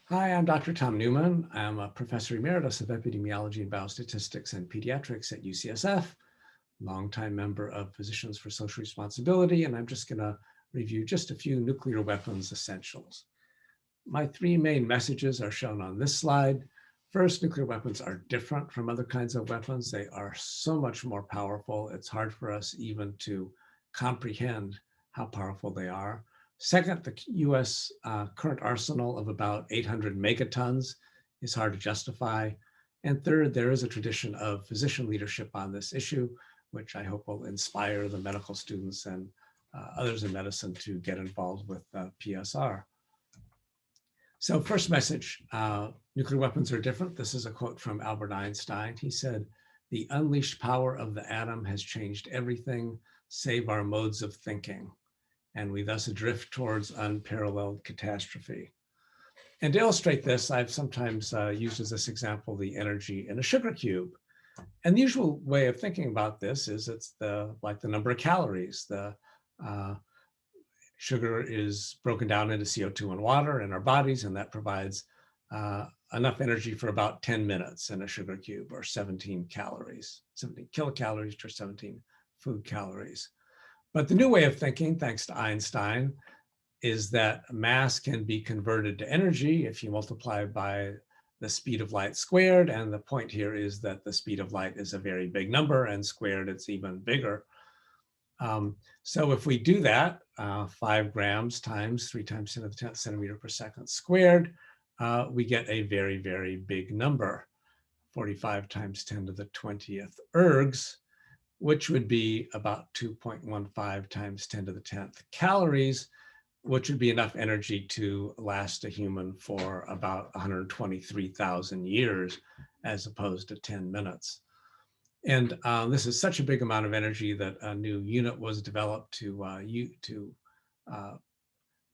Hi, I'm Dr. Tom Newman. I'm a professor emeritus of epidemiology and biostatistics and pediatrics at UCSF, longtime member of Physicians for Social Responsibility, and I'm just going to review just a few nuclear weapons essentials. My three main messages are shown on this slide. First, nuclear weapons are different from other kinds of weapons. They are so much more powerful. It's hard for us even to comprehend how powerful they are. Second, the US current arsenal of about 800 megatons is hard to justify. And third, there is a tradition of physician leadership on this issue, which I hope will inspire the medical students and others in medicine to get involved with PSR. So first message, nuclear weapons are different. This is a quote from Albert Einstein. He said, "The unleashed power of the atom has changed everything save our modes of thinking, and we thus drift towards unparalleled catastrophe." And to illustrate this, I've sometimes used as this example the energy in a sugar cube. And the usual way of thinking about this is it's like the number of calories. The sugar is broken down into CO2 and water in our bodies, and that provides enough energy for about 10 minutes in a sugar cube, or 17 calories, 17 kilocalories to 17 food calories. But the new way of thinking, thanks to Einstein, is that mass can be converted to energy if you multiply by the speed of light squared. And the point here is that the speed of light is a very big number, and squared it's even bigger. So if we do that, 5 grams times 3 times 10 to the 10th centimeter per second squared, we get a very, very big number, 45 times 10 to the 20th ergs, which would be about 2.15 times 10 to the 10th calories, which would be enough energy to last a human for about 123,000 years, as opposed to 10 minutes. And this is such a big amount of energy that a new unit was developed to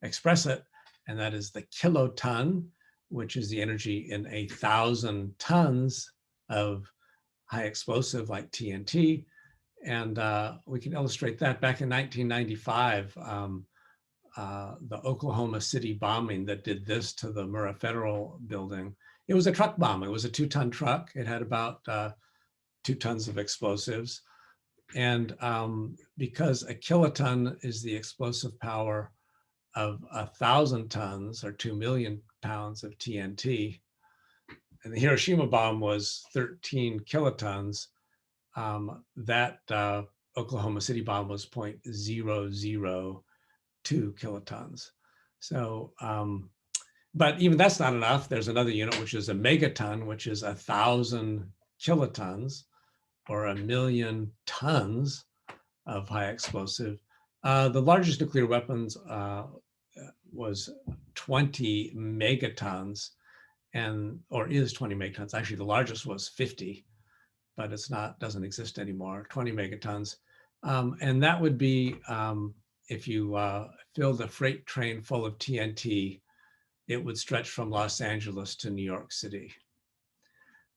express it, and that is the kiloton, which is the energy in 1,000 tons of high explosive like TNT. And we can illustrate that. Back in 1995, the Oklahoma City bombing that did this to the Murrah Federal Building, it was a truck bomb. It was a 2-ton truck. It had about 2 tons of explosives. And because a kiloton is the explosive power of 1,000 tons, or 2 million pounds of TNT, and the Hiroshima bomb was 13 kilotons, that Oklahoma City bomb was 0.002 kilotons. So, but even that's not enough. There's another unit, which is a megaton, which is 1,000 kilotons, or 1,000,000 tons of high explosive. The largest nuclear weapons was 20 megatons, or is 20 megatons. Actually, the largest was 50, but it's not, doesn't exist anymore, 20 megatons. And that would be, if you filled a freight train full of TNT, it would stretch from Los Angeles to New York City.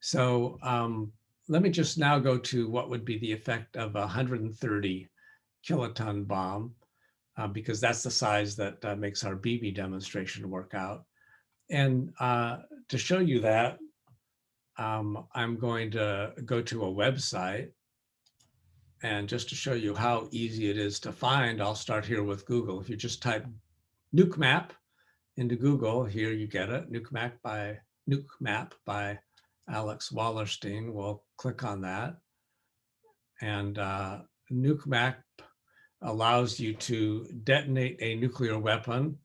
So let me just now go to what would be the effect of a 130 kiloton bomb, because that's the size that makes our BB demonstration work out. And to show you that, I'm going to go to a website. And just to show you how easy it is to find, I'll start here with Google. If you just type nuke map into Google, here you get it, nuke map by Alex Wallerstein. We'll click on that. And nuke map allows you to detonate a nuclear weapon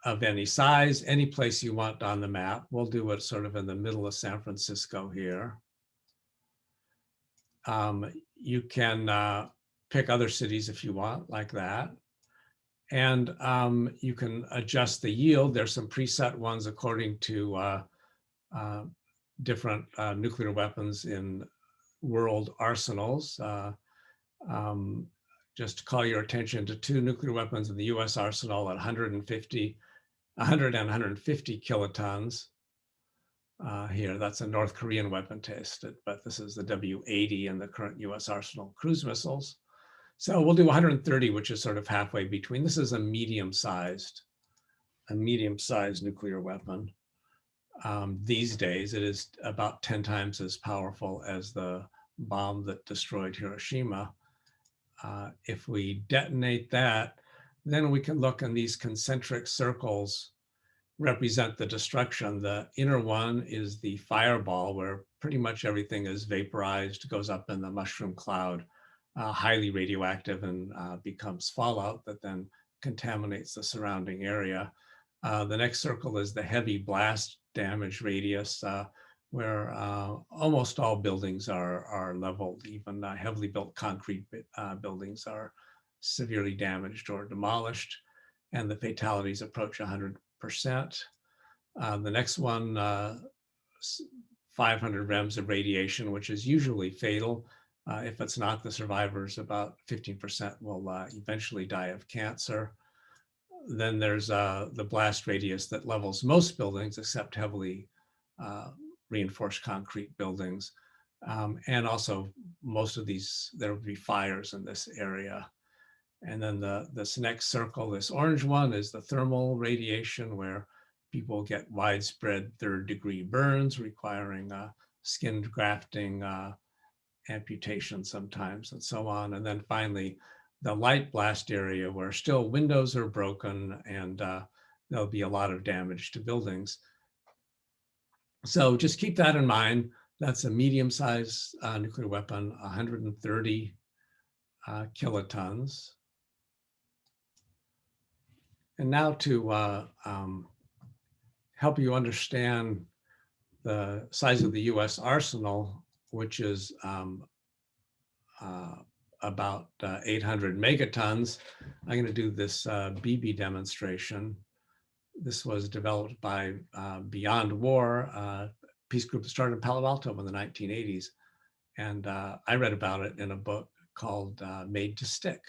of any size, any place you want on the map. We'll do it sort of in the middle of San Francisco here. You can pick other cities if you want, like that. And you can adjust the yield. There's some preset ones according to different nuclear weapons in world arsenals. Just to call your attention to 2 nuclear weapons in the US arsenal at 100 and 150 kilotons. Here, that's a North Korean weapon tested, but this is the W-80 in the current US arsenal cruise missiles. So we'll do 130, which is sort of halfway between. This is a medium-sized a medium-sized nuclear weapon. These days, it is about 10 times as powerful as the bomb that destroyed Hiroshima. If we detonate that, then we can look in these concentric circles represent the destruction. The inner one is the fireball, where pretty much everything is vaporized, goes up in the mushroom cloud, highly radioactive, and becomes fallout that then contaminates the surrounding area. The next circle is the heavy blast damage radius, where almost all buildings are leveled. Even heavily built concrete buildings are severely damaged or demolished, and the fatalities approach 100%. The next one, 500 rems of radiation, which is usually fatal. If it's not, the survivors, about 15% will eventually die of cancer. Then there's the blast radius that levels most buildings except heavily reinforced concrete buildings. And also most of these, there will be fires in this area. And then this next circle, this orange one, is the thermal radiation, where people get widespread third-degree burns requiring skin grafting, amputation sometimes, and so on. And then finally, the light blast area, where still windows are broken and there'll be a lot of damage to buildings. So just keep that in mind. That's a medium-sized nuclear weapon, 130 kilotons. And now to help you understand the size of the US arsenal, which is about 800 megatons, I'm going to do this BB demonstration. This was developed by Beyond War, peace group that started in Palo Alto in the 1980s. And I read about it in a book called Made to Stick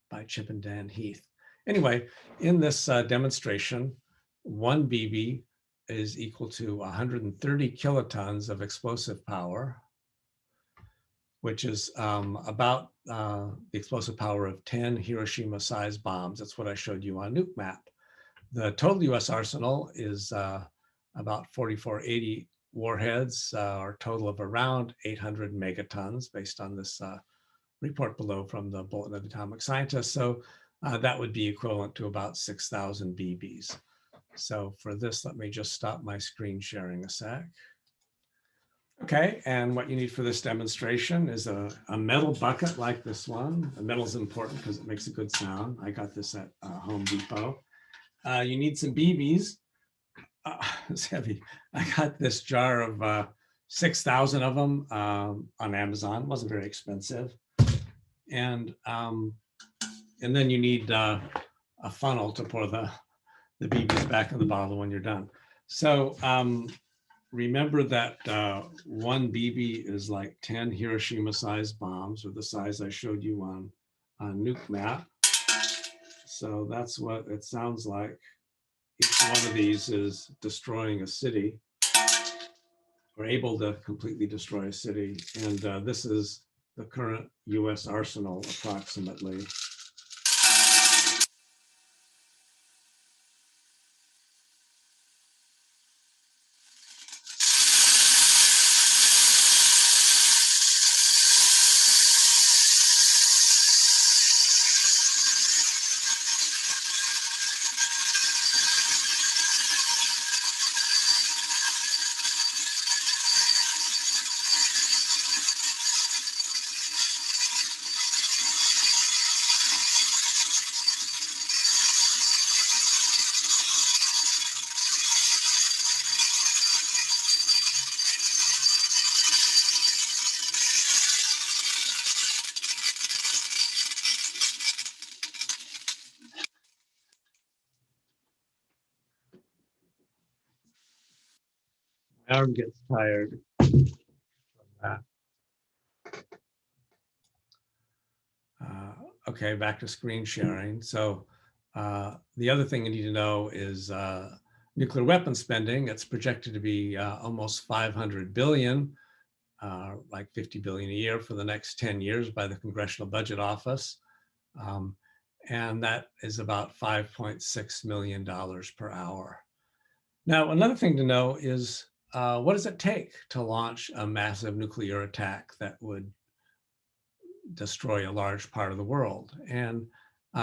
by Chip and Dan Heath. Anyway, in this demonstration, one BB is equal to 130 kilotons of explosive power, which is about the explosive power of 10 Hiroshima-sized bombs. That's what I showed you on Nuke Map. The total US arsenal is about 4480 warheads, or a total of around 800 megatons, based on this report below from the Bulletin of Atomic Scientists. So that would be equivalent to about 6,000 BBs. So for this, let me just stop my screen sharing a sec. Okay, and what you need for this demonstration is a metal bucket like this one. The metal is important because it makes a good sound. I got this at Home Depot. You need some BBs. It's heavy. I got this jar of 6,000 of them on Amazon. It wasn't very expensive. And then you need a funnel to pour the BBs back in the bottle when you're done. So remember that one BB is like 10 Hiroshima-sized bombs, or the size I showed you on Nuke Map. So that's what it sounds like. Each one of these is destroying a city, or able to completely destroy a city. And this is the current US arsenal, approximately. My arm gets tired from that. Okay, back to screen sharing. So the other thing you need to know is nuclear weapon spending. It's projected to be almost 500 billion, like 50 billion a year for the next 10 years by the Congressional Budget Office. and that is about $5.6 million per hour. Now, another thing to know is what does it take to launch a massive nuclear attack that would destroy a large part of the world? And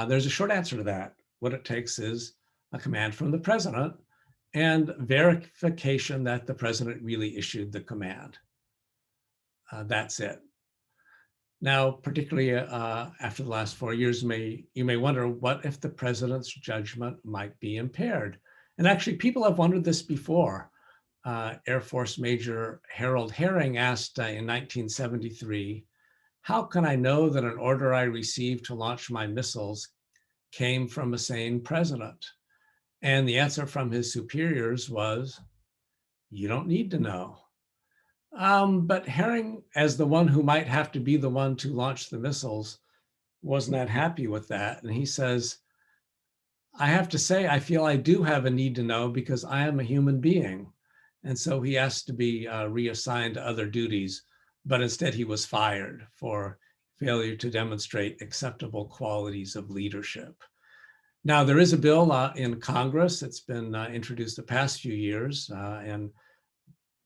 there's a short answer to that. What it takes is a command from the president and verification that the president really issued the command. That's it. Now, particularly after the last 4 years, you may wonder, what if the president's judgment might be impaired? And actually, people have wondered this before. Air Force Major Harold Herring asked in 1973, how can I know that an order I received to launch my missiles came from a sane president? And the answer from his superiors was, you don't need to know. But Herring, as the one who might have to be the one to launch the missiles, was not happy with that. And he says, I have to say, I feel I do have a need to know because I am a human being. And so he asked to be reassigned to other duties, but instead he was fired for failure to demonstrate acceptable qualities of leadership. Now, there is a bill in Congress that's been introduced the past few years, and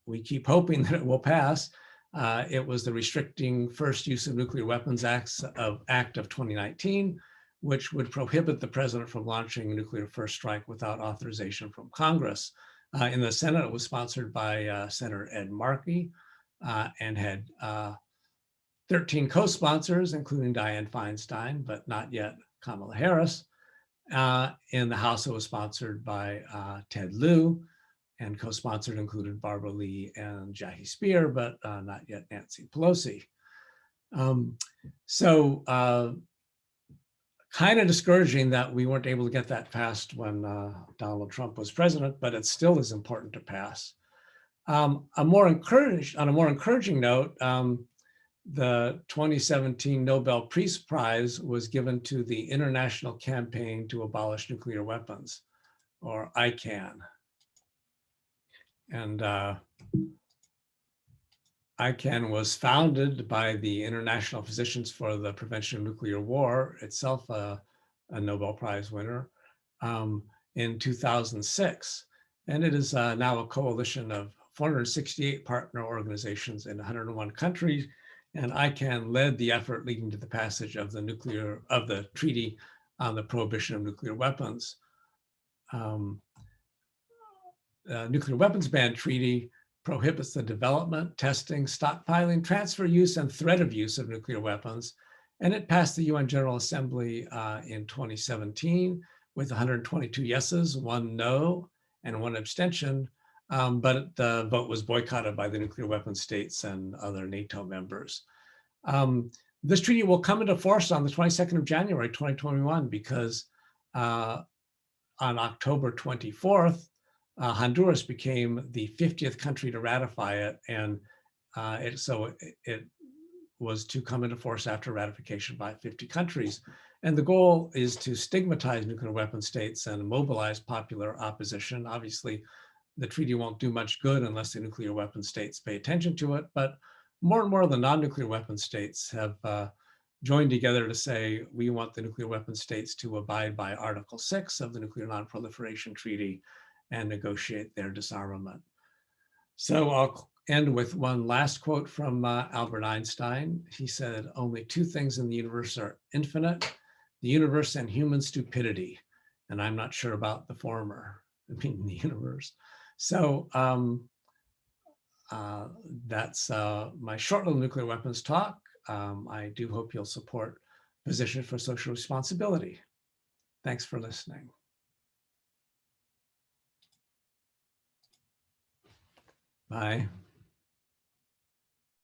we keep hoping that it will pass. It was the Restricting First Use of Nuclear Weapons Act of 2019, which would prohibit the president from launching a nuclear first strike without authorization from Congress. In the Senate, it was sponsored by Senator Ed Markey and had 13 co-sponsors, including Dianne Feinstein, but not yet Kamala Harris. In the House, it was sponsored by Ted Lieu, and co-sponsored included Barbara Lee and Jackie Speer, but not yet Nancy Pelosi. Kind of discouraging that we weren't able to get that passed when Donald Trump was president, but it still is important to pass. On a more encouraging note, the 2017 Nobel Peace Prize was given to the International Campaign to Abolish Nuclear Weapons, or ICAN. And ICAN was founded by the International Physicians for the Prevention of Nuclear War, itself a Nobel Prize winner, in 2006. And it is now a coalition of 468 partner organizations in 101 countries. And ICAN led the effort leading to the passage of the Treaty on the Prohibition of Nuclear Weapons. Nuclear Weapons Ban Treaty prohibits the development, testing, stockpiling, transfer use, and threat of use of nuclear weapons. And it passed the UN General Assembly in 2017 with 122 yeses, 1 no, and 1 abstention. But the vote was boycotted by the nuclear weapon states and other NATO members. This treaty will come into force on the 22nd of January, 2021, because on October 24th, Honduras became the 50th country to ratify it, and it was to come into force after ratification by 50 countries. And the goal is to stigmatize nuclear weapon states and mobilize popular opposition. Obviously, the treaty won't do much good unless the nuclear weapon states pay attention to it, but more and more of the non-nuclear weapon states have joined together to say, we want the nuclear weapon states to abide by Article 6 of the Nuclear Non-Proliferation Treaty and negotiate their disarmament. So I'll end with one last quote from Albert Einstein. He said, only 2 things in the universe are infinite, the universe and human stupidity. And I'm not sure about the former, meaning the universe. So that's my short little nuclear weapons talk. I do hope you'll support Position for Social Responsibility. Thanks for listening. Bye.